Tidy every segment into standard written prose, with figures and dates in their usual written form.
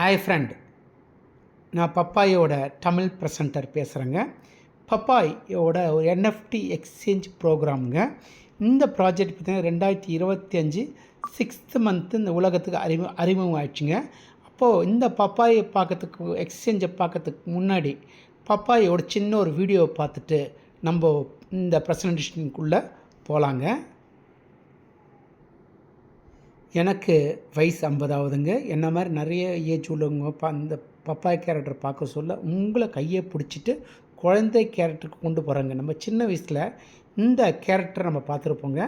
Hi friend, நான் பப்பாயோட Tamil presenter பேசுகிறேங்க. பப்பாயோட ஒரு என்எஃப்டி எக்ஸ்சேஞ்ச் ப்ரோக்ராமுங்க. இந்த ப்ராஜெக்ட் பார்த்திங்கன்னா 2025 6th மந்த்து இந்த உலகத்துக்கு அறிமுகம் ஆயிடுச்சுங்க. அப்போது இந்த பப்பாயை பார்க்கறதுக்கு எக்ஸ்சேஞ்சை பார்க்கறதுக்கு முன்னாடி பப்பாயோட சின்ன ஒரு வீடியோவை பார்த்துட்டு நம்ம இந்த ப்ரெசன்டேஷனுக்குள்ளே போகலாங்க. எனக்கு வயசு 50 ஆகுதுங்க. என்ன மாதிரி நிறைய ஏஜ் உள்ளவங்க அந்த பப்பாய் கேரக்டர் பார்க்க சொல்ல உங்களை கையை பிடிச்சிட்டு குழந்தை கேரக்டருக்கு கொண்டு போகிறாங்க. நம்ம சின்ன வயசில் இந்த கேரக்டர் நம்ம பார்த்துருப்போங்க.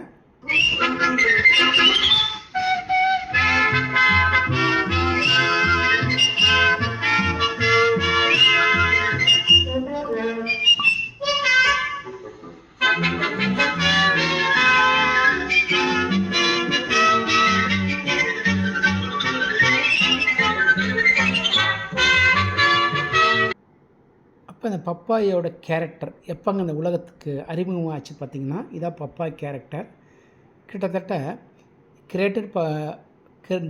அப்போ இந்த பப்பாயோட கேரக்டர் எப்போங்க இந்த உலகத்துக்கு அறிமுகமாச்சு பார்த்திங்கன்னா, இதான் பப்பாய் கேரக்டர். கிட்டத்தட்ட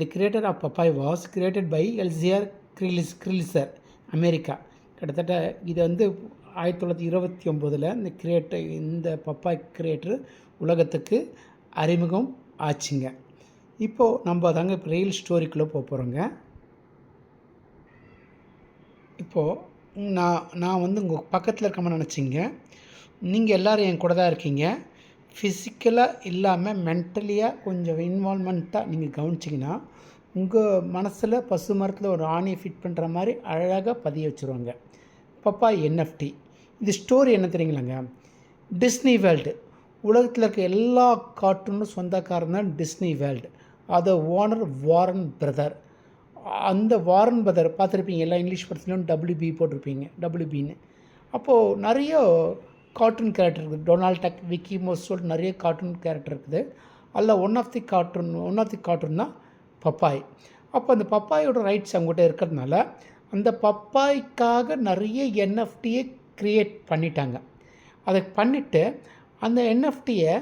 the creator of Popeye was created by எல்சிஆர் கிரில்சர், அமெரிக்கா. கிட்டத்தட்ட இது வந்து 1929 இந்த பப்பாய் கிரியேட்டர் உலகத்துக்கு அறிமுகம் ஆச்சுங்க. இப்போது நம்ம தாங்க இப்போ ரியல் ஸ்டோரிக்குள்ளே போகிறோங்க. இப்போது நான் வந்து உங்கள் பக்கத்தில் இருக்காமல் நினச்சிங்க. நீங்கள் எல்லோரும் என் கூட தான் இருக்கீங்க. ஃபிசிக்கலாக இல்லாமல் மென்டலியாக கொஞ்சம் இன்வால்மெண்ட்டாக நீங்கள் கவனிச்சிங்கன்னா உங்கள் மனசில் பசு மரத்தில் ஒரு ஆணியை ஃபிட் பண்ணுற மாதிரி அழகாக பதிய வச்சுருவாங்க. பப்பாய் என்எஃப்டி இது ஸ்டோரி என்ன தெரியுங்களாங்க? டிஸ்னி வேர்ல்டு, உலகத்தில் இருக்க எல்லா கார்ட்டூனும் சொந்தக்காரன் தான் டிஸ்னி வேர்ல்டு. அதை ஓனர் வாரன் பிரதர். அந்த வாரன் பிரதர் பார்த்துருப்பீங்க, எல்லா இங்கிலீஷ் படத்துலையும் WB போட்டிருப்பீங்க, WBன்னு. அப்போது நிறைய கார்ட்டூன் கேரக்டர் இருக்குது. டொனால்ட் டக், விக்கி மோஸ் சொல்லிட்டு நிறைய கார்ட்டூன் கேரக்டர் இருக்குது. அதில் ஒன் ஆஃப் தி கார்ட்டூன் தான் பப்பாய். அப்போ அந்த பப்பாயோட ரைட்ஸ் அவங்ககிட்ட இருக்கிறதுனால அந்த பப்பாய்க்காக நிறைய என்எஃப்டியை க்ரியேட் பண்ணிட்டாங்க. அதை பண்ணிவிட்டு அந்த என்எஃப்டியை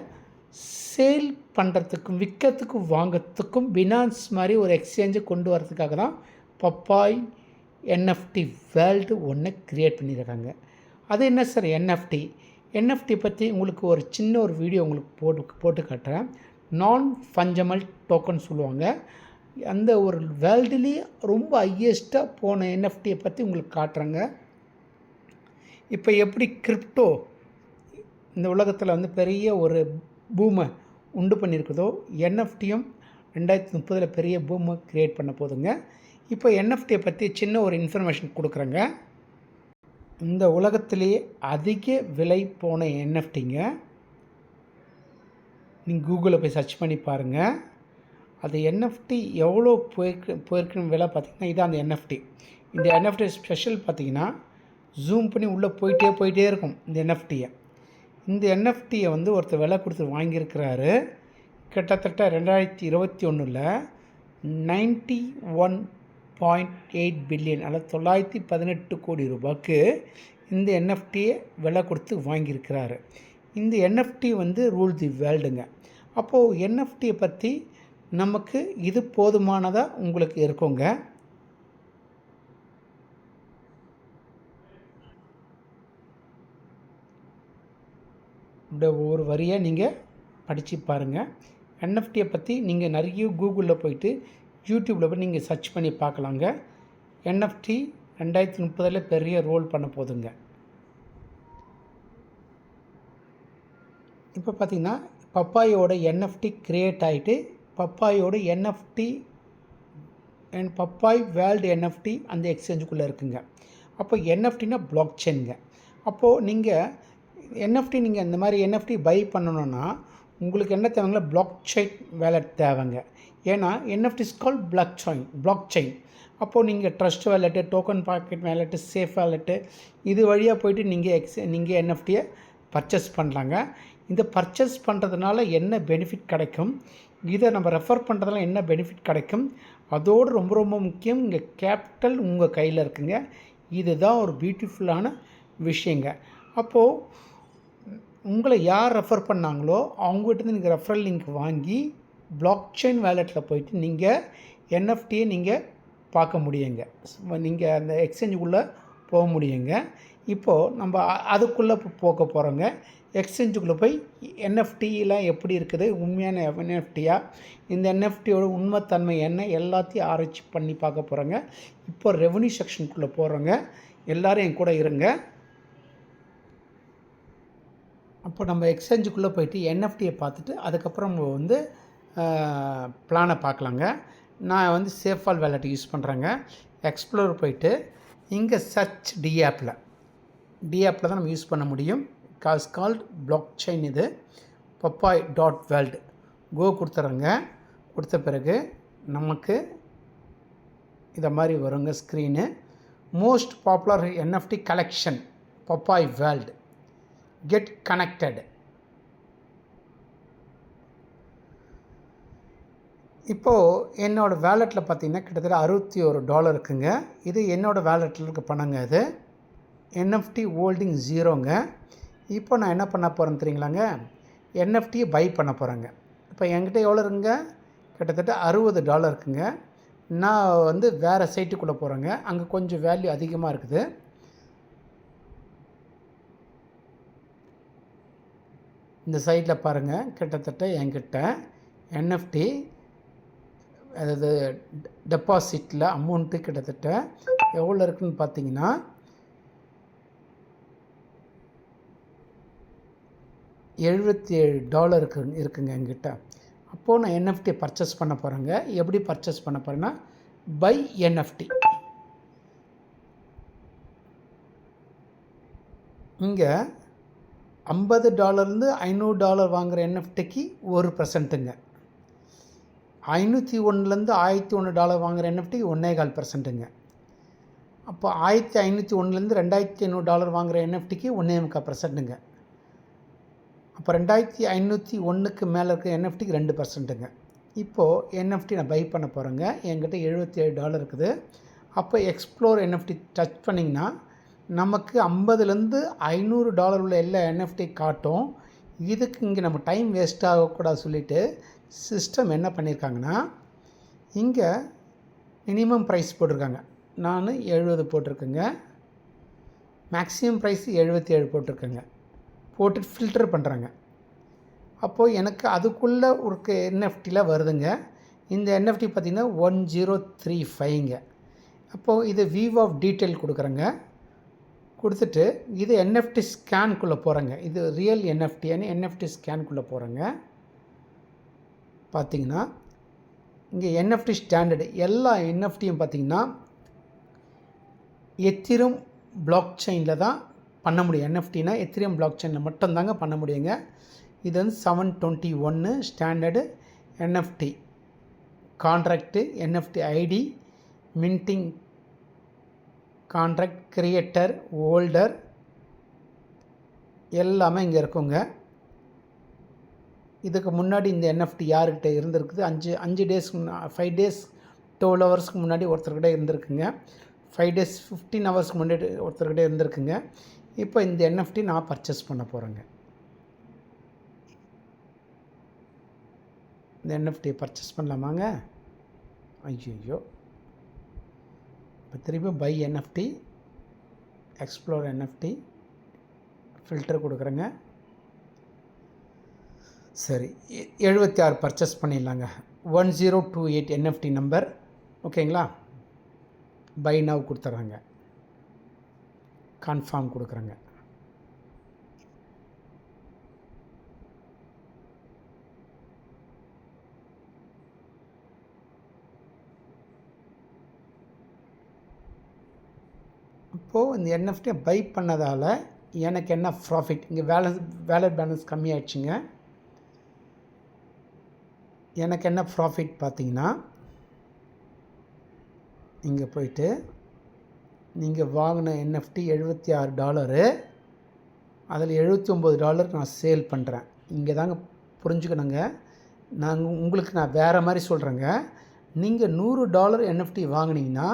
சேல் பண்ணுறதுக்கும் விற்கிறதுக்கும் வாங்கிறதுக்கும் பினான்ஸ் மாதிரி ஒரு எக்ஸ்சேஞ்சை கொண்டு வரதுக்காக தான் பப்பாய் என்எஃப்டி வேர்ல்டு ஒன்று க்ரியேட் பண்ணியிருக்காங்க. அது என்ன சார் என்எஃப்டி பற்றி உங்களுக்கு ஒரு சின்ன ஒரு வீடியோ உங்களுக்கு போட்டு காட்டுறேன். நான் ஃபஞ்சமல் டோக்கன் சொல்லுவாங்க. அந்த ஒரு வேர்ல்டுலேயே ரொம்ப ஹையஸ்ட்டாக போன என்எஃப்டியை பற்றி உங்களுக்கு காட்டுறாங்க. இப்போ எப்படி கிரிப்டோ இந்த உலகத்தில் வந்து பெரிய ஒரு பூமை உண்டு பண்ணியிருக்குதோ, என்எஃப்டியும் 2030 பெரிய பூமை க்ரியேட் பண்ண போதுங்க. இப்போ என்எஃப்டியை பற்றி சின்ன ஒரு இன்ஃபர்மேஷன் கொடுக்குறேங்க. இந்த உலகத்திலேயே அதிக விலை போன என்எஃப்டிங்க. நீங்கள் கூகுளில் போய் சர்ச் பண்ணி பாருங்கள். அது என்எஃப்டி எவ்வளோ போயிருக்குன்னு விலை பார்த்திங்கன்னா இதான் அந்த என்எஃப்டி. இந்த என்எஃப்டி ஸ்பெஷல் பார்த்திங்கன்னா ஜூம் பண்ணி உள்ளே போயிட்டே இருக்கும். இந்த என்எஃப்டியை வந்து ஒருத்தர் விலை கொடுத்து வாங்கியிருக்கிறாரு. கிட்டத்தட்ட 2021 $91.8 பில்லியன், அல்லது 918 கோடி ரூபாய்க்கு இந்த என்எஃப்டியை விலை கொடுத்து வாங்கியிருக்கிறாரு. இந்த என்எஃப்டி வந்து ரூல் தி வேர்ல்டுங்க. அப்போது என்எஃப்டியை பற்றி நமக்கு இது போதுமானதாக உங்களுக்கு இருக்குங்க. இந்த ஒவ்வொரு வரியாக நீங்கள் படித்து பாருங்கள். என்எஃப்டியை பற்றி நீங்கள் நிறைய கூகுளில் போயிட்டு யூடியூப்பில் போய் நீங்கள் சர்ச் பண்ணி பார்க்கலாங்க. என்எஃப்டி 2030 பெரிய ரோல் பண்ண போதுங்க. இப்போ பார்த்திங்கன்னா பப்பாயோட என்எஃப்டி க்ரியேட் ஆகிட்டு பப்பாயோட என்எஃப்டி பப்பாய் வேர்ல்டு என்எஃப்டி அந்த எக்ஸ்சேஞ்சுக்குள்ளே இருக்குங்க. அப்போ என்எஃப்டினா பிளாக் செயினுங்க. அப்போது நீங்கள் என்எஃப்டி இந்த மாதிரி என்எஃப்டி பை பண்ணணுன்னா உங்களுக்கு என்ன தேவைங்களா? பிளாக் செயின் வேலட் தேவைங்க. ஏன்னா NFT is called block chain. அப்போது நீங்கள் trust wallet, token pocket wallet, safe wallet இது வழியாக போய்ட்டு நீங்கள் என்எஃப்டியை பர்ச்சேஸ் பண்ணலாங்க. இந்த பர்ச்சேஸ் பண்ணுறதுனால என்ன பெனிஃபிட் கிடைக்கும், இதை நம்ம ரெஃபர் பண்ணுறதுனால என்ன பெனிஃபிட் கிடைக்கும், அதோடு ரொம்ப ரொம்ப முக்கியம் இங்கே கேபிட்டல் உங்கள் கையில் இருக்குங்க. இதுதான் ஒரு பியூட்டிஃபுல்லான விஷயங்க. அப்போது உங்களை யார் ரெஃபர் பண்ணாங்களோ அவங்ககிட்ட நீங்கள் ரெஃபரல் லிங்க் வாங்கி பிளாக் செயின் வேலெட்டில் போயிட்டு நீங்கள் என்எஃப்டியை நீங்கள் பார்க்க முடியுங்க. நீங்கள் அந்த எக்ஸ்சேஞ்சுக்குள்ளே போக முடியுங்க. இப்போது நம்ம அதுக்குள்ளே போக போகிறோங்க. எக்ஸ்சேஞ்சுக்குள்ளே போய் என்எஃப்டிலாம் எப்படி இருக்குது, உண்மையான என்எஃப்டியா, இந்த என்எஃப்டியோட உண்மைத்தன்மை என்ன, எல்லாத்தையும் ஆராய்ச்சி பண்ணி பார்க்க போகிறோங்க. இப்போ ரெவன்யூ செக்ஷனுக்குள்ளே போகிறோங்க. எல்லோரும் என் கூட இருங்க. அப்போ நம்ம எக்ஸ்சேஞ்சுக்குள்ளே போய்ட்டு என்எஃப்டியை பார்த்துட்டு அதுக்கப்புறம் நம்ம வந்து பிளானை பார்க்கலாங்க. நான் வந்து சேஃபால் வேலெட் யூஸ் பண்ணுறேங்க. எக்ஸ்ப்ளோர் போய்ட்டு இங்கே சர்ச் டிஆப்பில் தான் நம்ம யூஸ் பண்ண முடியும். Called block chain. இது papai.world கோ கொடுத்துட்றேங்க. கொடுத்த பிறகு நமக்கு இதை மாதிரி வருங்க screen. Most popular NFT collection Popeye world, get connected. இப்போது என்னோடய வேலெட்டில் பார்த்திங்கன்னா கிட்டத்தட்ட $61 இருக்குங்க. இது என்னோடய வேலெட்டில் இருக்க பணங்க. இது என்எஃப்டி ஹோல்டிங் 0ங்க. இப்போ நான் என்ன பண்ண போகிறேன்னு தெரியுங்களாங்க, என்எஃப்டியை பை பண்ண போகிறேங்க. இப்போ என்கிட்ட எவ்வளோ இருக்குங்க, கிட்டத்தட்ட $60 இருக்குங்க. நான் வந்து வேறு சைட்டுக்குள்ளே போகிறேங்க. அங்கே கொஞ்சம் வேல்யூ அதிகமாக இருக்குது. இந்த சைட்டில் பாருங்கள், கிட்டத்தட்ட என்கிட்ட என்எஃப்டி அதாவது டெபாசிட்டில் அமௌண்ட்டு கிட்டத்தட்ட எவ்வளோ இருக்குதுன்னு பார்த்தீங்கன்னா $77 இருக்குங்க என்கிட்ட. அப்போது நான் என்எஃப்டி பர்ச்சேஸ் பண்ண போகிறேங்க. எப்படி பர்ச்சேஸ் பண்ண போகிறேன்னா பை என்எஃப்டி. இங்கே $50 $500 வாங்குகிற என்எஃப்டிக்கு 1%ங்க. 501 $1001 வாங்குகிற என்எஃப்டிக்கு 1.25%ங்க. அப்போ 1501 $2500 வாங்குகிற என்எஃப்டிக்கு 1.25%ங்க. அப்போ 2501க்கு மேலே இருக்க என்எஃப்டிக்கு 2%ங்க. இப்போது என்எஃப்டி நான் பை பண்ண போகிறேங்க. என்கிட்ட $77 இருக்குது. அப்போ எக்ஸ்ப்ளோர் என்எஃப்டி டச் பண்ணிங்கன்னா நமக்கு $50 உள்ள எல்லா என்எஃப்டி காட்டும். இதுக்கு இங்கே நம்ம டைம் வேஸ்ட் ஆகக்கூடாது சொல்லிவிட்டு சிஸ்டம் என்ன பண்ணியிருக்காங்கன்னா, இங்கே மினிமம் ப்ரைஸ் போட்டிருக்காங்க. நான் 70 போட்டிருக்கேங்க. Maximum price 77 போட்டிருக்கேங்க. போட்டு ஃபில்டர் பண்ணுறாங்க. அப்போது எனக்கு அதுக்குள்ளே ஒரு என்எஃப்டியில் வருதுங்க. இந்த என்எஃப்டி பார்த்திங்கன்னா 1035ங்க. அப்போது இது வியூ ஆஃப் டீட்டெயில் கொடுக்குறேங்க. கொடுத்துட்டு இது என்எஃப்டி ஸ்கேனுக்குள்ளே போகிறேங்க. இது ரியல் என்எஃப்டின்னு என்எஃப்டி ஸ்கேனுக்குள்ளே போகிறேங்க. பார்த்திங்கன்னா இங்கே என்எஃப்டி ஸ்டாண்டர்டு எல்லா என்எஃப்டியும் பார்த்திங்கன்னா எத்திரம் பிளாக் செயினில் தான் பண்ண முடியும். என்எஃப்டினா எத்திரியம் பிளாக் செயினில் மட்டும்தாங்க பண்ண முடியுங்க. இது வந்து 721 standard NFT contract, NFT ID, minting contract, creator, holder எல்லாமே இங்கே இருக்குங்க. இதுக்கு முன்னாடி இந்த என்எஃப்டி யார்கிட்ட இருந்திருக்குது, 5 டேஸ் 5 டேஸ் 12 ஹவர்ஸ்க்கு முன்னாடி ஒருத்தர்கிட்ட இருந்திருக்குங்க. 5 டேஸ் 15 ஹவர்ஸ்க்கு முன்னாடி ஒருத்தர்கிட்ட இருந்திருக்குங்க. இப்போ இந்த என்எஃப்டி நான் பர்ச்சேஸ் பண்ண போகிறேங்க. இந்த என்எஃப்டியை பர்ச்சேஸ் பண்ணலாமாங்க? ஐயோ, இப்போ திரும்பி buy NFT, explore NFT, filter கொடுக்குறேங்க. சரி, 76 பர்ச்சேஸ் பண்ணிடலாங்க. 1028 என்எஃப்டி நம்பர். ஓகேங்களா? பை நவ் கொடுத்துட்றாங்க. கன்ஃபார்ம் கொடுக்குறேங்க. இப்போது இந்த என்எஃப்டியை பை பண்ணதால் எனக்கு என்ன ப்ராஃபிட், இங்கே வேலட் பேலன்ஸ் கம்மியாகிடுச்சுங்க. எனக்கு என்ன ப்ராஃபிட் பார்த்தீங்கன்னா, இங்கே போயிட்டு நீங்கள் வாங்கின என்எஃப்டி $76, அதில் $79 நான் சேல் பண்ணுறேன். இங்கே தாங்க புரிஞ்சுக்கணுங்க. உங்களுக்கு நான் வேறு மாதிரி சொல்கிறேங்க. நீங்கள் $100 என்எஃப்டி வாங்கினீங்கன்னா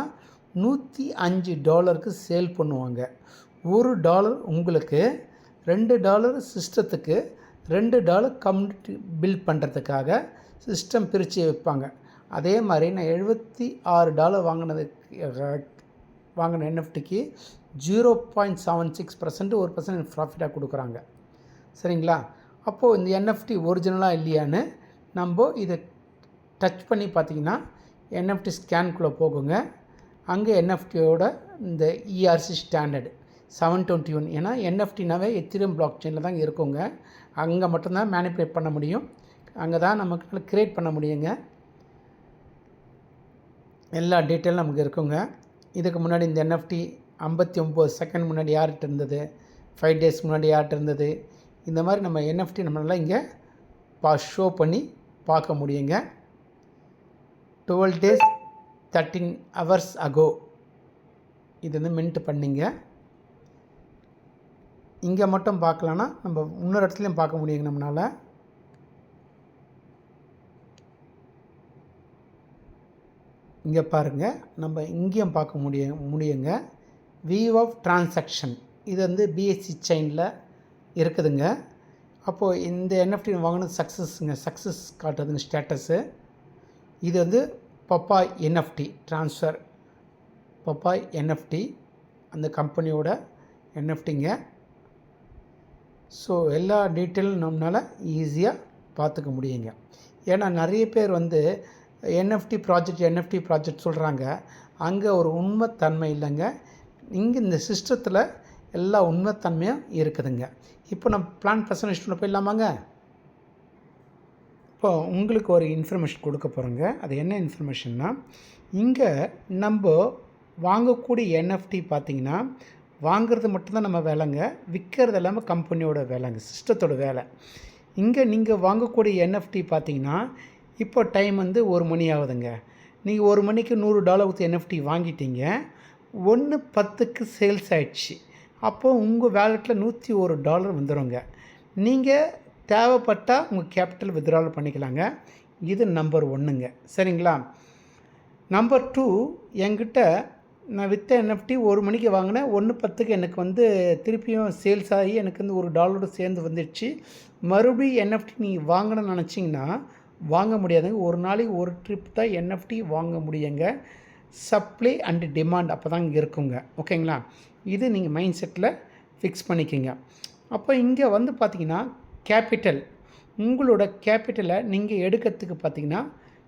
$105க்கு சேல் பண்ணுவாங்க. $1 உங்களுக்கு, $2 சிஸ்டத்துக்கு, $2 கம்யூனிட்டி பில் பண்ணுறதுக்காக சிஸ்டம் பிரித்து வைப்பாங்க. அதே மாதிரி நான் $76 வாங்கின என்எஃப்டிக்கு 0.76% 1% ப்ராஃபிட்டாக கொடுக்குறாங்க. சரிங்களா? அப்போது இந்த என்எஃப்டி ஒரிஜினலாக இல்லையான்னு நம்ம இதை டச் பண்ணி பார்த்திங்கன்னா என்எஃப்டி ஸ்கேனுக்குள்ளே போகுங்க. அங்கே என்எஃப்டியோட இந்த இஆர்சி ஸ்டாண்டர்டு 721, ஏன்னா என்எஃப்டினாவே எத்திரியம் பிளாக் செயினில் தான் இருக்குங்க. அங்கே மட்டும்தான் மேனிப்புலேட் பண்ண முடியும், அங்கே தான் நமக்கு க்ரியேட் பண்ண முடியுங்க. எல்லா டீட்டெயிலும் நமக்கு இருக்குங்க. இதுக்கு முன்னாடி இந்த என்எஃப்டி 59 செகண்ட் முன்னாடி யார்கிட்ட இருந்தது, 5 டேஸ் முன்னாடி யார்கிட்ட இருந்தது, இந்த மாதிரி நம்ம என்எஃப்டி நம்மளால் இங்கே ஷோ பண்ணி பார்க்க முடியுங்க. 12 days 13 hours ago இது வந்து மின்ட் பண்ணிங்க. இங்கே மட்டும் பார்க்கலன்னா நம்ம இன்னொரு இடத்துலையும் பார்க்க முடியுங்க. நம்மளால் இங்கே பாருங்கள், நம்ம இங்கேயும் பார்க்க முடியுங்க. வியூ ஆஃப் டிரான்சாக்ஷன் இது வந்து பிஎஸ்சி செயினில் இருக்குதுங்க. அப்போது இந்த என்எஃப்டி வாங்கினது சக்ஸஸ் காட்டுறதுங்க ஸ்டேட்டஸு. இது வந்து பப்பாய் என்எஃப்டி ட்ரான்ஸ்ஃபர், பப்பாய் என்எஃப்டி அந்த கம்பெனியோட என்எஃப்டிங்க. ஸோ எல்லா டீட்டெயிலும் நம்மளால் ஈஸியாக பார்த்துக்க முடியுங்க. ஏன்னா நிறைய பேர் வந்து என்எஃப்டி ப்ராஜெக்ட் சொல்கிறாங்க, அங்கே ஒரு உண்மைத்தன்மை இல்லைங்க. இங்கே இந்த சிஸ்டத்தில் எல்லா உண்மைத்தன்மையும் இருக்குதுங்க. இப்போ நம்ம பிளான் ப்ரெசன்டேஷனில் போயிடலாமாங்க. இப்போ உங்களுக்கு ஒரு இன்ஃபர்மேஷன் கொடுக்க போகிறோங்க. அது என்ன இன்ஃபர்மேஷன்னா, இங்கே நம்ம வாங்கக்கூடிய என்எஃப்டி பார்த்திங்கன்னா வாங்கிறது மட்டும்தான் நம்ம வேலைங்க, விற்கிறது எல்லாமே கம்பெனியோட வேலைங்க, சிஸ்டத்தோட வேலை. இங்கே நீங்கள் வாங்கக்கூடிய என்எஃப்டி பார்த்திங்கன்னா இப்போ டைம் வந்து 1 மணி ஆகுதுங்க. நீங்கள் 1 மணிக்கு $100 கொடுத்து என்எஃப்டி வாங்கிட்டீங்க, 1:10க்கு சேல்ஸ் ஆகிடுச்சு. அப்போது உங்கள் வேலெட்டில் $101 வந்துடுங்க. நீங்கள் தேவைப்பட்டால் உங்கள் கேபிட்டல் வித்ட்ராவல் பண்ணிக்கலாங்க. இது நம்பர் 1ங்க. சரிங்களா? நம்பர் 2, என்கிட்ட நான் விற்ற என்எஃப்டி 1 மணிக்கு வாங்கினேன், 1:10க்கு எனக்கு வந்து திருப்பியும் சேல்ஸ் ஆகி எனக்கு வந்து $1 சேர்ந்து வந்துடுச்சு. மறுபடியும் என்எஃப்டி நீங்கள் வாங்கணும்னு நினச்சிங்கன்னா வாங்க முடியாதுங்க. ஒரு நாளைக்கு ஒரு ட்ரிப் தான் என்எஃப்டி வாங்க முடியுங்க. சப்ளை அண்டு டிமாண்ட் அப்போ தான் இங்கே இருக்குங்க. ஓகேங்களா? இது நீங்கள் மைண்ட் செட்டில் ஃபிக்ஸ் பண்ணிக்கோங்க. அப்போ இங்கே வந்து பார்த்திங்கன்னா கேபிட்டல், உங்களோட கேபிட்டலை நீங்கள் எடுக்கிறதுக்கு பார்த்திங்கன்னா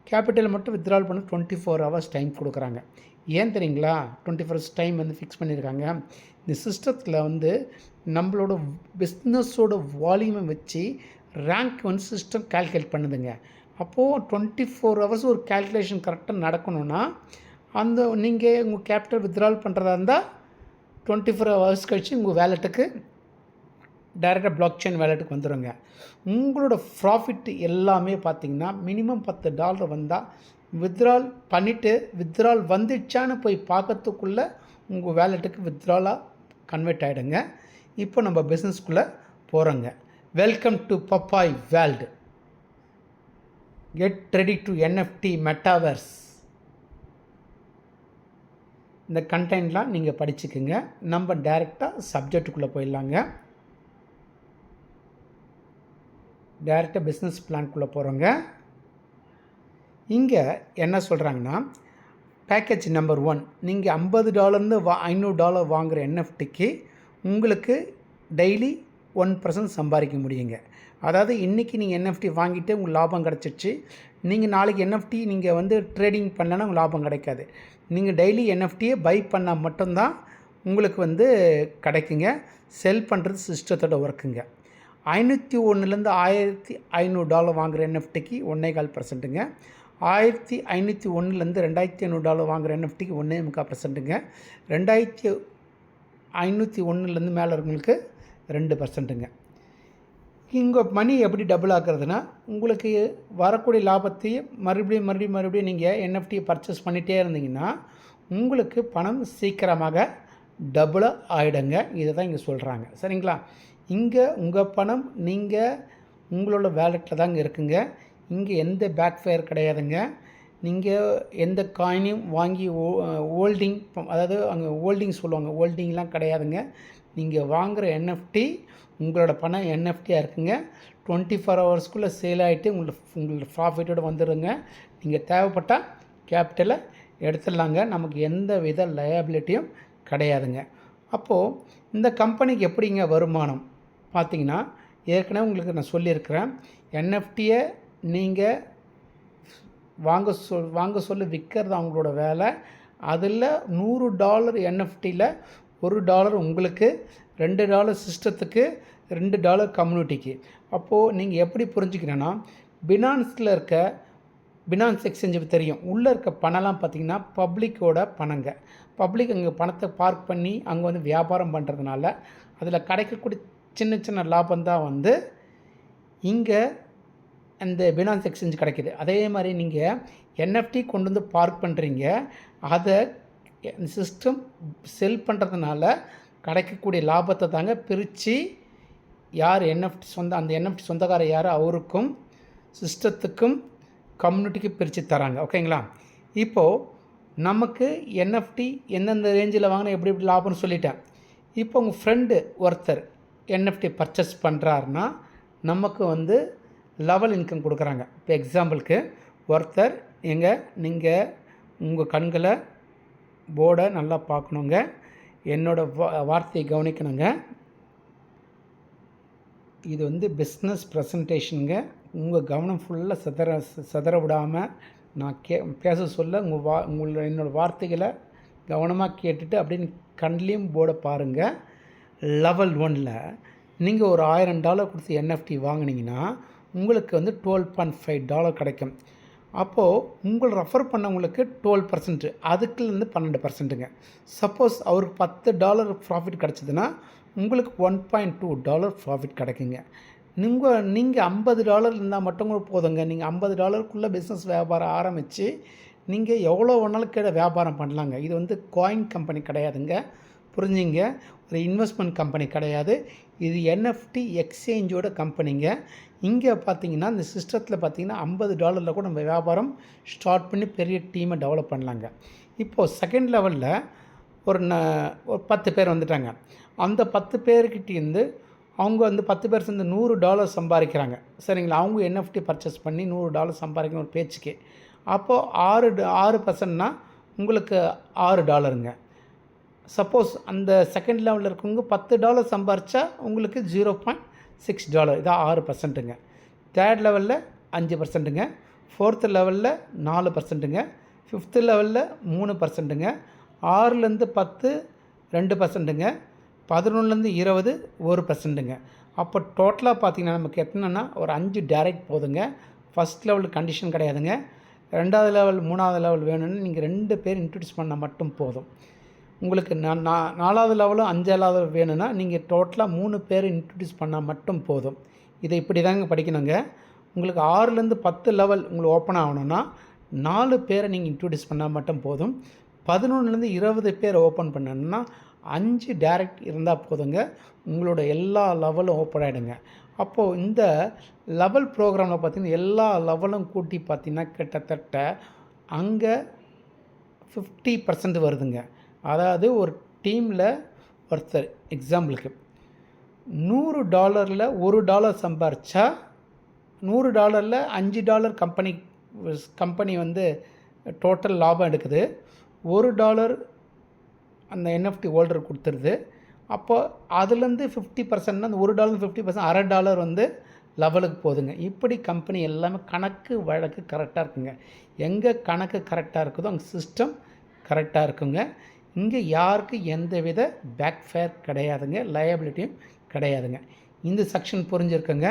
கேபிட்டல் மட்டும் வித்ட்ரால் பண்ண 24 hours டைம் கொடுக்குறாங்க. ஏன் தெரியுங்களா? 24 hours டைம் வந்து ஃபிக்ஸ் பண்ணியிருக்காங்க. இந்த சிஸ்டத்தில் வந்து நம்மளோட பிஸ்னஸோட வால்யூமை வச்சு ரேங்க் வந்து சிஸ்டம் கால்குலேட் பண்ணுதுங்க. அப்போது 24 hours ஒரு கால்குலேஷன் கரெக்டாக நடக்கணும்னா அந்த நீங்கள் உங்கள் கேபிட்டல் வித்ட்ரால் பண்ணுறதா இருந்தால் 24 hours கழித்து உங்கள் வேலெட்டுக்கு டைரெக்டாக பிளாக் செயின் வேலெட்டுக்கு வந்துடுங்க. உங்களோட ப்ராஃபிட் எல்லாமே பார்த்திங்கன்னா மினிமம் $10 வந்தால் வித்ட்ரால் பண்ணிவிட்டு வித்ட்ரால் வந்துடுச்சான்னு போய் பார்க்கறதுக்குள்ளே உங்கள் வேலெட்டுக்கு வித்ட்ராலாக கன்வெர்ட் ஆகிடுங்க. இப்போ நம்ம பிஸ்னஸ்க்குள்ளே போகிறோங்க. Welcome to Popeye world. Get ready to NFT metaverse. இந்த கண்டென்ட்லாம் நீங்கள் படிச்சுக்குங்க. நம்ம டைரெக்டாக சப்ஜெக்டுக்குள்ளே போயிடலாங்க. டைரெக்டாக பிஸ்னஸ் பிளான்குள்ளே போகிறோங்க. இங்கே என்ன சொல்கிறாங்கன்னா, பேக்கேஜ் நம்பர் 1, நீங்கள் $50 $500 வாங்குகிற என்எஃப்டிக்கு உங்களுக்கு டெய்லி 1% சம்பாதிக்க முடியுங்க. அதாவது இன்றைக்கி நீங்கள் என்எஃப்டி வாங்கிட்டு உங்களுக்கு லாபம் கிடச்சிடுச்சு, நீங்கள் நாளைக்கு என்எஃப்டி நீங்கள் வந்து ட்ரேடிங் பண்ணலன்னா உங்களுக்கு லாபம் கிடைக்காது. நீங்கள் டெய்லி என்எஃப்டியை பை பண்ணால் மட்டும்தான் உங்களுக்கு வந்து கிடைக்குங்க. செல் பண்ணுறது சிஸ்டத்தோட ஒர்க்குங்க. 501லேருந்து $1500 வாங்குகிற என்எஃப்டிக்கு 1.25%ங்க. 1501லேருந்து $2500 வாங்குகிற என்எஃப்டிக்கு 1.25%ங்க. 2501லேருந்து மேலே இருக்கவங்களுக்கு 2%ங்க. இங்கே மணி எப்படி டபுள் ஆக்குறதுனா, உங்களுக்கு வரக்கூடிய லாபத்தையும் மறுபடியும் நீங்கள் என்எஃப்டியை பர்ச்சேஸ் பண்ணிகிட்டே இருந்தீங்கன்னா உங்களுக்கு பணம் சீக்கிரமாக டபுளாக ஆகிடுங்க. இதை தான் இங்கே சொல்கிறாங்க. சரிங்களா? இங்கே உங்கள் பணம் நீங்கள் உங்களோட வேலெட்டில் தாங்க இருக்குங்க. இங்கே எந்த பேக் ஃபயர் கிடையாதுங்க. நீங்கள் எந்த காயினையும் வாங்கி ஹோல்டிங், அதாவது அங்கே ஹோல்டிங் சொல்லுவாங்க, ஹோல்டிங்லாம் கிடையாதுங்க. நீங்கள் வாங்குகிற என்எஃப்டி உங்களோட பணம் என்எஃப்டியாக இருக்குங்க. 24 hours சேல் ஆகிட்டு உங்களோட ப்ராஃபிட்டோடு வந்துடுங்க. நீங்கள் தேவைப்பட்டால் கேபிட்டலை எடுத்துடலாங்க. நமக்கு எந்த வித லயபிலிட்டியும் கிடையாதுங்க. அப்போது இந்த கம்பெனிக்கு எப்படிங்க வருமானம் பார்த்தீங்கன்னா, ஏற்கனவே உங்களுக்கு நான் சொல்லியிருக்கிறேன். என்எஃப்டியை நீங்கள் வாங்க சொல்லி விற்கிறது அவங்களோட வேலை. அதில் $100 என்எஃப்டியில் $1 உங்களுக்கு, $2 சிஸ்டத்துக்கு, $2 கம்யூனிட்டிக்கு. அப்போது நீங்கள் எப்படி புரிஞ்சுக்கிறேன்னா, பினான்ஸில் இருக்க பினான்ஸ் எக்ஸ்சேஞ்சு தெரியும், உள்ளே இருக்க பணம்லாம் பார்த்திங்கன்னா பப்ளிக்கோட பணங்க. பப்ளிக் அங்கே பணத்தை பார்க் பண்ணி அங்கே வந்து வியாபாரம் பண்ணுறதுனால அதில் கிடைக்கக்கூடிய சின்ன சின்ன லாபம் தான் வந்து இங்கே அந்த பினான்ஸ் எக்ஸ்சேஞ்ச் கிடைக்கிது. அதே மாதிரி நீங்கள் என்எஃப்டி கொண்டு வந்து பார்க் பண்ணுறீங்க, அதை சிஸ்டம் செல் பண்ணுறதுனால கிடைக்கக்கூடிய லாபத்தை தாங்க பிரித்து யார் என்எஃப்டி அந்த என்எஃப்டி சொந்தக்காரர் யார் அவருக்கும் சிஸ்டத்துக்கும் கம்யூனிட்டிக்கு பிரித்து தராங்க. ஓகேங்களா? இப்போது நமக்கு என்எஃப்டி எந்தெந்த ரேஞ்சில் வாங்கினா எப்படி எப்படி லாபம்னு சொல்லிட்டேன். இப்போ உங்கள் ஃப்ரெண்டு ஒருத்தர் என்எஃப்டி பர்ச்சேஸ் பண்ணுறாருன்னா நமக்கு வந்து லெவல் இன்கம் கொடுக்குறாங்க. இப்போ எக்ஸாம்பிளுக்கு ஒருத்தர் நீங்கள் உங்கள் கண்களை போர்டை நல்லா பார்க்கணுங்க, என்னோடய வார்த்தையை கவனிக்கணுங்க. இது வந்து பிஸ்னஸ் ப்ரெசன்டேஷனுங்க. உங்கள் கவனம் ஃபுல்லாக சிதற விடாமல் நான் பேச சொல்ல என்னோடய வார்த்தைகளை கவனமாக கேட்டுட்டு அப்படின்னு கண்லேயும் போர்டை பாருங்கள். லெவல் 1ல் நீங்கள் ஒரு $1000 கொடுத்து என்எஃப்டி வாங்கினீங்கன்னா உங்களுக்கு வந்து $12.5 கிடைக்கும். அப்போது உங்களை ரெஃபர் பண்ணவங்களுக்கு 12%, அதுக்குலேருந்து 12%ங்க. சப்போஸ் அவருக்கு $10 ப்ராஃபிட் கிடச்சிதுன்னா உங்களுக்கு $1.2 ப்ராஃபிட் கிடைக்குங்க. நீங்கள் $50 இருந்தால் மட்டும் கூட போதுங்க. நீங்கள் $50க்குள்ளே பிஸ்னஸ் வியாபாரம் ஆரம்பித்து நீங்கள் எவ்வளோ வேணாலும் கீழே வியாபாரம் பண்ணலாங்க. இது வந்து காயின் கம்பெனி கிடையாதுங்க, புரிஞ்சுங்க. ஒரு இன்வெஸ்ட்மெண்ட் கம்பெனி கிடையாது. இது என்எஃப்டி எக்ஸ்சேஞ்சோட கம்பெனிங்க. இங்கே பார்த்தீங்கன்னா இந்த சிஸ்டத்தில் பார்த்தீங்கன்னா $50 கூட நம்ம வியாபாரம் ஸ்டார்ட் பண்ணி பெரிய டீமை டெவலப் பண்ணலாங்க. இப்போது செகண்ட் லெவலில் ஒரு 10 பேர் வந்துட்டாங்க. அந்த 10 பேர்கிட்டேருந்து அவங்க வந்து 10 பேர் சேர்ந்து $100 சம்பாதிக்கிறாங்க. சரிங்களா? அவங்க என்எஃப்டி பர்ச்சேஸ் பண்ணி $100 சம்பாதிக்கணும் ஒரு பேச்சுக்கு. அப்போது 6%னா உங்களுக்கு $6ங்க. சப்போஸ் அந்த செகண்ட் லெவலில் இருக்கவங்க $10 சம்பாரித்தா உங்களுக்கு $0.6, இதான் 6%ங்க. தேர்ட் லெவலில் 5%ங்க, ஃபோர்த்து லெவலில் 4%ங்க, ஃபிஃப்த்து லெவலில் 3%ங்க, 6லேருந்து 10 2%ங்க, 11லேருந்து 20 1%ங்க. அப்போ டோட்டலாக பார்த்திங்கன்னா நமக்கு எத்தனைன்னா ஒரு 5 டைரக்ட் போதுங்க. ஃபஸ்ட் லெவல் கண்டிஷன் கிடையாதுங்க. 2வது லெவல் 3வது லெவல் வேணும்னு நீங்கள் 2 பேர் இன்ட்ரடியூஸ் பண்ணால் மட்டும் போதும். உங்களுக்கு 4வது லெவலும் 5வது வேணும்னா நீங்கள் டோட்டலாக 3 பேர் இன்ட்ரடியூஸ் பண்ணால் மட்டும் போதும். இதை இப்படி தாங்க படிக்கணுங்க. உங்களுக்கு 6லேருந்து 10 லெவல் உங்களுக்கு ஓப்பன் ஆகணும்னா 4 பேரை நீங்கள் இன்ட்ரடியூஸ் பண்ணால் மட்டும் போதும். 11லேருந்து 20 பேர் ஓப்பன் பண்ணணும்னா 5 டைரக்ட் இருந்தால் போதுங்க. உங்களோட எல்லா லெவலும் ஓப்பன் ஆகிடுங்க. அப்போது இந்த லெவல் ப்ரோக்ராமில் பார்த்திங்கன்னா எல்லா லெவலும் கூட்டி பார்த்திங்கன்னா கிட்டத்தட்ட அங்கே 50% வருதுங்க. அதாவது ஒரு டீமில் ஒருத்தர் எக்ஸாம்பிளுக்கு $100ல் $1 சம்பாரித்தா $100ல் $5 கம்பெனி வந்து டோட்டல் லாபம் எடுக்குது. $1 அந்த என்எஃப்டி ஹோல்டர் கொடுத்துருது. அப்போ அதுலேருந்து 50%னா அந்த $1 50% $1/2 வந்து லெவலுக்கு போகுதுங்க. இப்படி கம்பெனி எல்லாமே கணக்கு வழக்கு கரெக்டாக இருக்குங்க. எங்கே கணக்கு கரெக்டாக இருக்குதோ அங்கே சிஸ்டம் கரெக்டாக இருக்குங்க. இங்கே யாருக்கு எந்த வித பேக் ஃபேர் கிடையாதுங்க, லயபிலிட்டியும் கிடையாதுங்க. இந்த செக்ஷன் புரிஞ்சுருக்குங்க.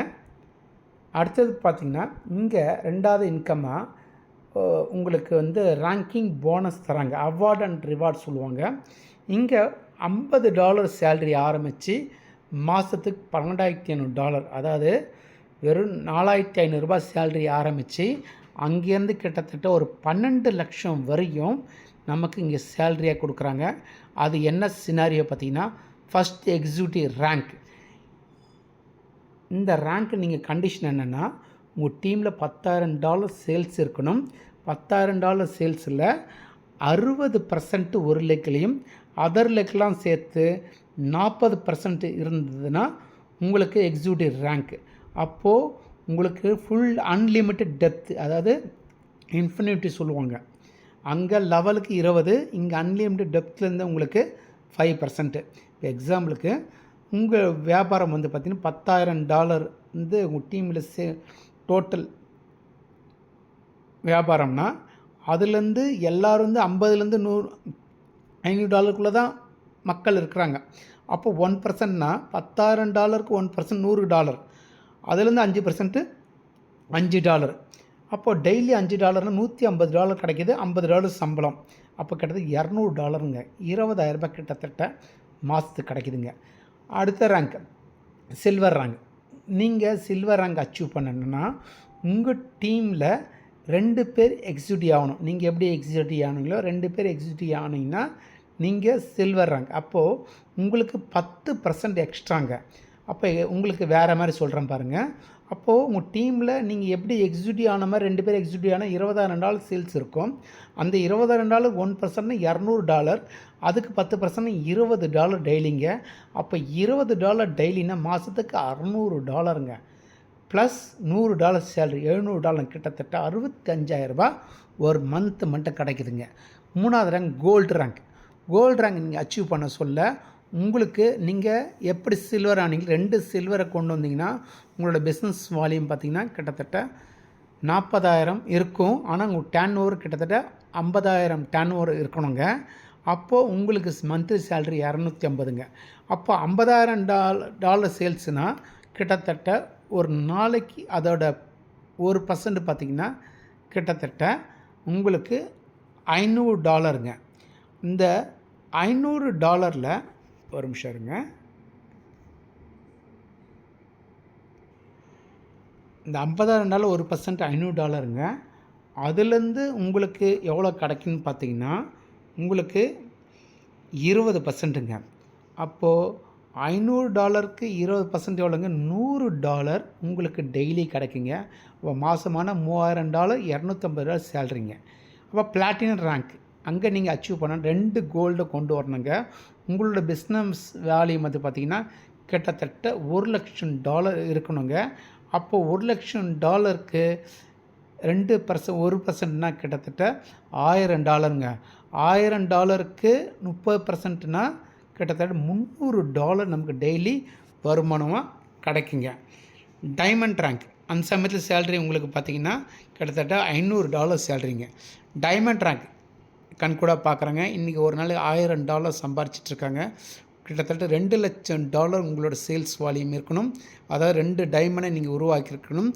அடுத்தது பார்த்திங்கன்னா இங்கே 2வது இன்கம்மாக உங்களுக்கு வந்து ரேங்கிங் போனஸ் தராங்க, அவார்ட் அண்ட் ரிவார்ட் சொல்லுவாங்க. இங்கே $50 சேலரி ஆரம்பித்து மாதத்துக்கு $12,500, அதாவது வெறும் $4,500 சேலரி ஆரம்பித்து அங்கேருந்து கிட்டத்தட்ட ஒரு 12 லட்சம் வரையும் நமக்கு இங்கே சேலரியாக கொடுக்குறாங்க. அது என்ன சினாரியோ பார்த்திங்கன்னா ஃபஸ்ட் எக்ஸிக்யூட்டிவ் ரேங்க். இந்த ரேங்க் நீங்கள் கண்டிஷன் என்னென்னா உங்கள் டீமில் $10,000 சேல்ஸ் இருக்கணும். $10,000 சேல்ஸில் 60% ஒரு லெக்லையும் அதர் லெக்லாம் சேர்த்து 40% இருந்ததுன்னா உங்களுக்கு எக்ஸிக்யூட்டிவ் ரேங்க். அப்போது உங்களுக்கு ஃபுல் அன்லிமிட்டட் டெப்த், அதாவது இன்ஃபினிட்டி சொல்லுவாங்க. அங்கே லெவலுக்கு 20, இங்கே அன்லிமிட்டட் டெப்த்லேருந்து உங்களுக்கு 5%. இப்போ எக்ஸாம்பிளுக்கு உங்கள் வியாபாரம் வந்து பார்த்திங்கன்னா $10,000 வந்து உங்கள் டீமில் டோட்டல் வியாபாரம்னா அதுலேருந்து எல்லோரும் வந்து 50லேருந்து 100 $500 தான் மக்கள் இருக்கிறாங்க. அப்போ 1%னா $10,000க்கு 1% $100. அதுலேருந்து 5% $5. அப்போது டெய்லி $5னா $150 கிடைக்கிது. $50 சம்பளம். அப்போ கிட்டத்தட்ட $200ங்க. $20,000 கிட்டத்தட்ட மாதத்துக்கு கிடைக்குதுங்க. அடுத்த ரேங்க் சில்வர் ரேங்க். நீங்கள் சில்வர் ரேங்க் அச்சீவ் பண்ணணுன்னா உங்கள் டீமில் 2 பேர் எக்ஸிக்யூட்டிவ் ஆகணும். நீங்கள் எப்படி எக்ஸிக்யூட்டிவ் ஆனீங்களோ 2 பேர் எக்ஸிக்யூட்டிவ் ஆனீங்கன்னா நீங்கள் சில்வர் ரேங்க். அப்போது உங்களுக்கு 10% எக்ஸ்ட்ராங்க. அப்போ உங்களுக்கு வேறு மாதிரி சொல்கிறேன் பாருங்கள். அப்போது உங்கள் டீமில் நீங்கள் எப்படி எக்ஸிக்யூட்டிவ் ஆன மாதிரி 2 பேர் எக்ஸிக்யூட்டிவ் ஆனால் $20,000 சேல்ஸ் இருக்கும். அந்த $20,000 1% $200. அதுக்கு 10% $20 டெய்லிங்க. அப்போ $20 டெய்லின்னா மாதத்துக்கு $600ங்க. ப்ளஸ் $100 சேலரி $700, கிட்டத்தட்ட $65,000 ஒரு மந்த்து மட்டும் கிடைக்குதுங்க. 3வது rank gold rank. Gold rank நீங்கள் அச்சீவ் பண்ண சொல்ல உங்களுக்கு நீங்கள் எப்படி சில்வர் ஆனீங்க 2 சில்வரை கொண்டு வந்தீங்கன்னா உங்களோட பிஸ்னஸ் வால்யூம் பார்த்திங்கன்னா கிட்டத்தட்ட 40,000 இருக்கும். ஆனால் உங்கள் டேர்ன் ஓவர் கிட்டத்தட்ட 50,000 டேர்ன் ஓவர் இருக்கணுங்க. அப்போது உங்களுக்கு மந்த்லி சேலரி 250ங்க. அப்போ $50,000 சேல்ஸுனால் கிட்டத்தட்ட ஒரு நாளைக்கு அதோட 1% பார்த்திங்கன்னா கிட்டத்தட்ட உங்களுக்கு $500ங்க. இந்த $500 ஒரு நிமிஷம் இருங்க. இந்த $50,000 1% $500ங்க. அதுலேருந்து உங்களுக்கு எவ்வளோ கிடைக்குன்னு பார்த்தீங்கன்னா உங்களுக்கு 20%ங்க. அப்போது $500க்கு 20% எவ்வளோங்க? $100 உங்களுக்கு டெய்லி கிடைக்குங்க. அப்போ மாதமான $3,000 $250 சேலரிங்க. அப்போ பிளாட்டினம் ரேங்க் அங்கே நீங்கள் அச்சீவ் பண்ண 2 கோல்டை கொண்டு வரணுங்க. உங்களோட பிஸ்னஸ் வேல்யூம் வந்து பார்த்திங்கன்னா கிட்டத்தட்ட $1,00,000 இருக்கணுங்க. அப்போது $1,00,000க்கு 2% 1%னா கிட்டத்தட்ட $1,000ங்க. $1,000க்கு 30%னா கிட்டத்தட்ட $300 நமக்கு டெய்லி வருமானமாக கிடைக்குங்க. டைமண்ட் ரேங்க் அந்த சமயத்தில் சேலரி உங்களுக்கு பார்த்திங்கன்னா கிட்டத்தட்ட $500 சேலரிங்க. டைமண்ட் ரேங்க் கண்கூட பார்க்குறேங்க. இன்றைக்கி ஒரு நாள் $1,000 சம்பாரிச்சிட்ருக்காங்க. கிட்டத்தட்ட $2,00,000 உங்களோட சேல்ஸ் வால்யூம் இருக்கணும். அதாவது 2 டைமண்டை நீங்கள் உருவாக்கியிருக்கணும்.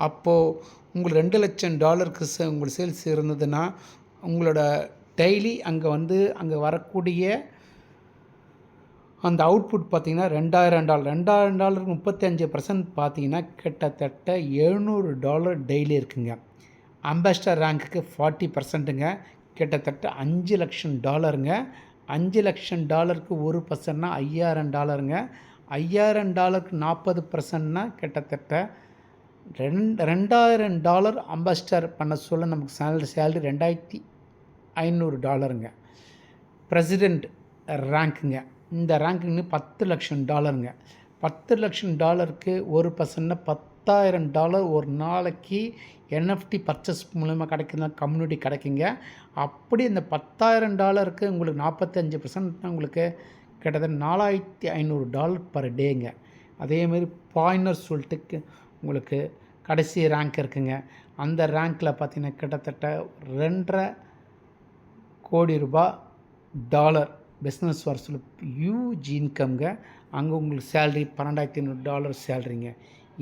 அப்போது உங்களுக்கு $2,00,000க்கு உங்களுக்கு சேல்ஸ் இருந்ததுன்னா உங்களோட டெய்லி அங்கே வரக்கூடிய அந்த அவுட்புட் பார்த்திங்கன்னா $2,000 $35% பார்த்தீங்கன்னா கிட்டத்தட்ட $700 டெய்லி இருக்குங்க. அம்பாஸ்டர் ரேங்க்குக்கு 40%ங்க. கிட்டத்தட்ட $5,00,000ங்க. $5,00,000க்கு 1%னா $5,000ங்க. $5,000க்கு 40%னா கிட்டத்தட்ட $2,000 அம்பாஸ்டர் பண்ண சொல்ல நமக்கு சேலரி $2,500ங்க. பிரசிடெண்ட் ரேங்க்குங்க. இந்த ரேங்க்குங்க $10,00,000ங்க. $10,00,000க்கு 1%னா $10,000 ஒரு நாளைக்கு NFT பர்ச்சேஸ் மூலமாக கிடைக்குதுன்னா கம்யூனிட்டி கிடைக்குங்க. அப்படி இந்த $10,000க்கு உங்களுக்கு 45% உங்களுக்கு கிட்டத்தட்ட $4,500 பர் டேங்க. அதேமாரி பாயிண்டர் சொல்லிட்டு உங்களுக்கு கடைசி ரேங்க் இருக்குங்க. அந்த ரேங்க்கில் பார்த்திங்கன்னா கிட்டத்தட்ட $2.5 கோடி பிஸ்னஸ் வர சொல்லி ஹியூஜ் இன்கம்ங்க. அங்கே உங்களுக்கு சேல்ரி $12,500 சேல்ரிங்க.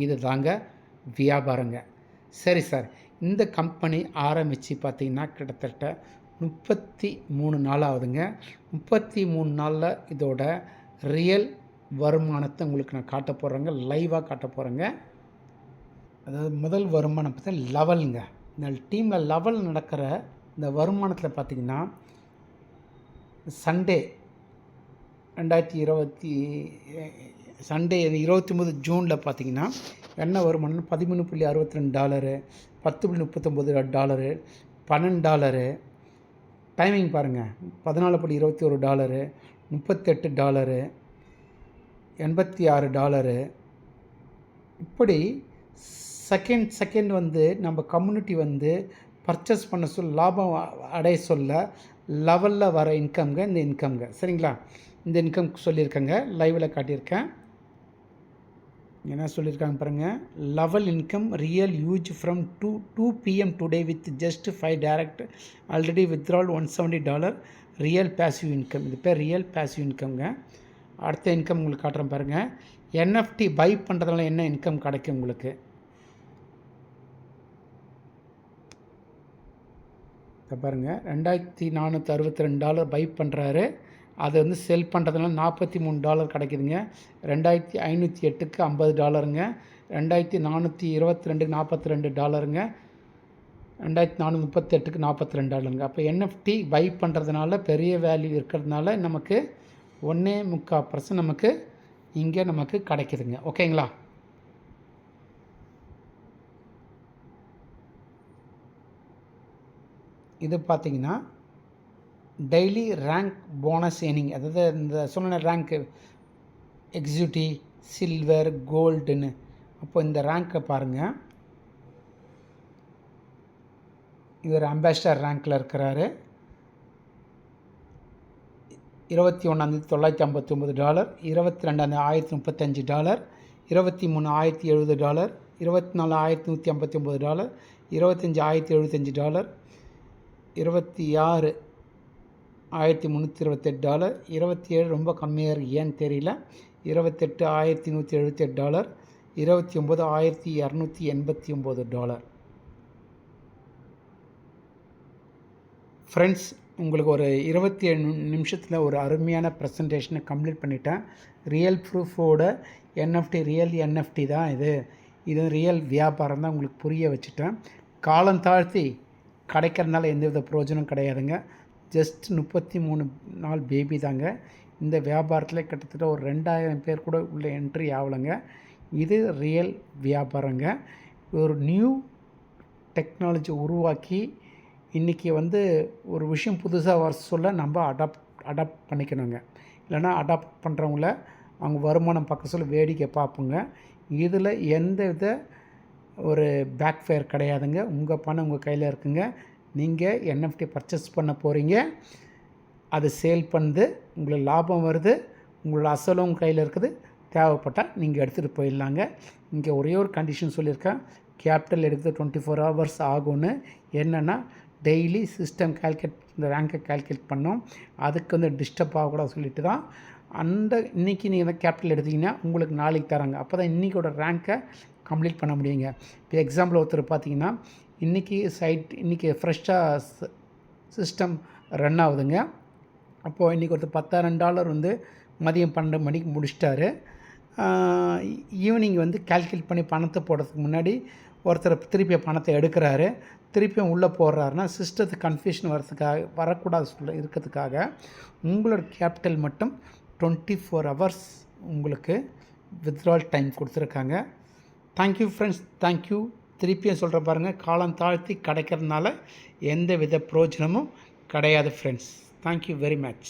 இது தாங்க வியாபாரங்க. சரி சார், இந்த கம்பெனி ஆரம்பித்து பார்த்திங்கன்னா கிட்டத்தட்ட 33 நாள் ஆகுதுங்க. 33 நாளில் இதோட ரியல் வருமானத்தை உங்களுக்கு நான் காட்ட போகிறேங்க, லைவாக காட்ட போகிறேங்க. அதாவது முதல் வருமானம் பார்த்தா லெவலுங்க. இந்த டீமில் லெவல் நடக்கிற இந்த வருமானத்தில் பார்த்திங்கன்னா சண்டே 29 ஜூனில் பார்த்திங்கன்னா என்ன வருமானம்னா $13.62, $10.39, $12. டைமிங் பாருங்கள், $14.21, $38, $86. இப்படி செகண்ட் நம்ம கம்யூனிட்டி பர்ச்சேஸ் பண்ண லாபம் அடைய சொல்ல லெவலில் வர இன்கம்ங்க இந்த இன்கம்ங்க. சரிங்களா? இந்த இன்கம் சொல்லியிருக்கேங்க, லைவில் காட்டியிருக்கேன். என்ன சொல்லியிருக்காங்க பாருங்கள். Level income real use from 2 PM today with just 5 direct already withdrawal $170 real passive income. இது பேர் ரியல் பேசிவ் இன்கம்ங்க. அடுத்த இன்கம் உங்களுக்கு காட்டுறேன் பாருங்கள். NFT பை பண்ணுறதுனால என்ன இன்கம் கிடைக்கும் உங்களுக்கு. இப்போ பாருங்கள், $2462 பை பண்ணுறாரு. அது வந்து செல் பண்ணுறதுனால $43 கிடைக்குதுங்க. 2508க்கு $50, 2422க்கு $42, 2438க்கு $42. அப்போ NFT பை பண்ணுறதுனால பெரிய வேல்யூ இருக்கிறதுனால நமக்கு 1.25% நமக்கு இங்கே நமக்கு கிடைக்குதுங்க. ஓகேங்களா? இது பார்த்திங்கன்னா டெய்லி ரேங்க் போனஸ் ஏர்னிங், அதாவது இந்த சொன்ன ரேங்க்கு எக்ஸிக்யூட்டிவ், சில்வர், கோல்டுன்னு. அப்போ இந்த ரேங்க்கை பாருங்கள். இவர் அம்பாசிடர் ரேங்க்கில் இருக்கிறாரு. 21 $959, 22 $1035, 23 $1070, 24 $1159, 25 $1075, 26 $1328, 27 ரொம்ப கம்மியாக இருக்குது, ஏன்னு தெரியல, 28 $1178, 29 $1289. ஃப்ரெண்ட்ஸ், உங்களுக்கு ஒரு 27 நிமிஷத்தில் ஒரு அருமையான ப்ரெசன்டேஷனை கம்ப்ளீட் பண்ணிட்டேன். ரியல் ப்ரூஃபோட NFT ரியல் NFT தான் இது ரியல் வியாபாரம் தான் உங்களுக்கு புரிய வச்சுட்டேன். காலம் தாழ்த்தி கிடைக்கிறதுனால எந்தவித பிரயோஜனம் கிடையாதுங்க. ஜஸ்ட் 33 நாள் பேபி தாங்க. இந்த வியாபாரத்தில் கிட்டத்தட்ட ஒரு 2000 பேர் கூட உள்ள என்ட்ரி ஆகலைங்க. இது ரியல் வியாபாரங்க. ஒரு நியூ டெக்னாலஜி உருவாக்கி இன்றைக்கி வந்து ஒரு விஷயம் புதுசாக வர சொல்ல நம்ம அடாப்ட் பண்ணிக்கணுங்க. இல்லைனா அடாப்ட் பண்ணுறவங்கள அவங்க வருமானம் பார்க்க சொல்ல வேடிக்கை பார்ப்போங்க. இதில் எந்த வித ஒரு பேக் ஃபயர் கிடையாதுங்க. உங்கள் பணம் உங்கள் கையில் இருக்குங்க. நீங்கள் NFT பர்ச்சேஸ் பண்ண போகிறீங்க, அது சேல் பண்ணுது, உங்களுக்கு லாபம் வருது, உங்களோட அசலும் உங்கள் கையில் இருக்குது. தேவைப்பட்டால் நீங்கள் எடுத்துகிட்டு போயிடலாங்க. இங்கே ஒரே ஒரு கண்டிஷன் சொல்லியிருக்கேன், கேபிட்டல் எடுத்து 24 hours ஆகும்னு. என்னென்னா டெய்லி சிஸ்டம் இந்த ரேங்கை கால்குலேட் பண்ணோம். அதுக்கு வந்து டிஸ்டர்ப் ஆகக்கூடாது சொல்லிட்டு தான் இன்றைக்கி நீங்கள் தான் கேபிட்டல் எடுத்திங்கன்னா உங்களுக்கு நாளைக்கு தராங்க. அப்போ தான் இன்றைக்கோட ரேங்கை கம்ப்ளீட் பண்ண முடியுங்க. இப்போ எக்ஸாம்பிள் ஒருத்தர் பார்த்தீங்கன்னா இன்றைக்கி ஃப்ரெஷ்ஷாக சிஸ்டம் ரன் ஆகுதுங்க. அப்போது இன்றைக்கி ஒருத்தர் $10,000 வந்து மதியம் 12 மணிக்கு முடிச்சிட்டாரு. ஈவினிங் வந்து கால்குலேட் பண்ணி பணத்தை போடுறதுக்கு முன்னாடி ஒருத்தர் திருப்பி பணத்தை எடுக்கிறாரு. திருப்பியும் உள்ளே போடுறாருன்னா சிஸ்டத்துக்கு கன்ஃபியூஷன் வரக்கூடாது இருக்கிறதுக்காக உங்களோட கேபிட்டல் மட்டும் 24 hours உங்களுக்கு வித்ட்ரால் டைம் கொடுத்துருக்காங்க. Thank you friends, thank you. திருப்பியும் சொல்கிற பாருங்கள், காலம் தாழ்த்தி கிடைக்கிறதுனால எந்த வித பிரயோஜனமும் கிடையாது ஃப்ரெண்ட்ஸ். Thank you very much.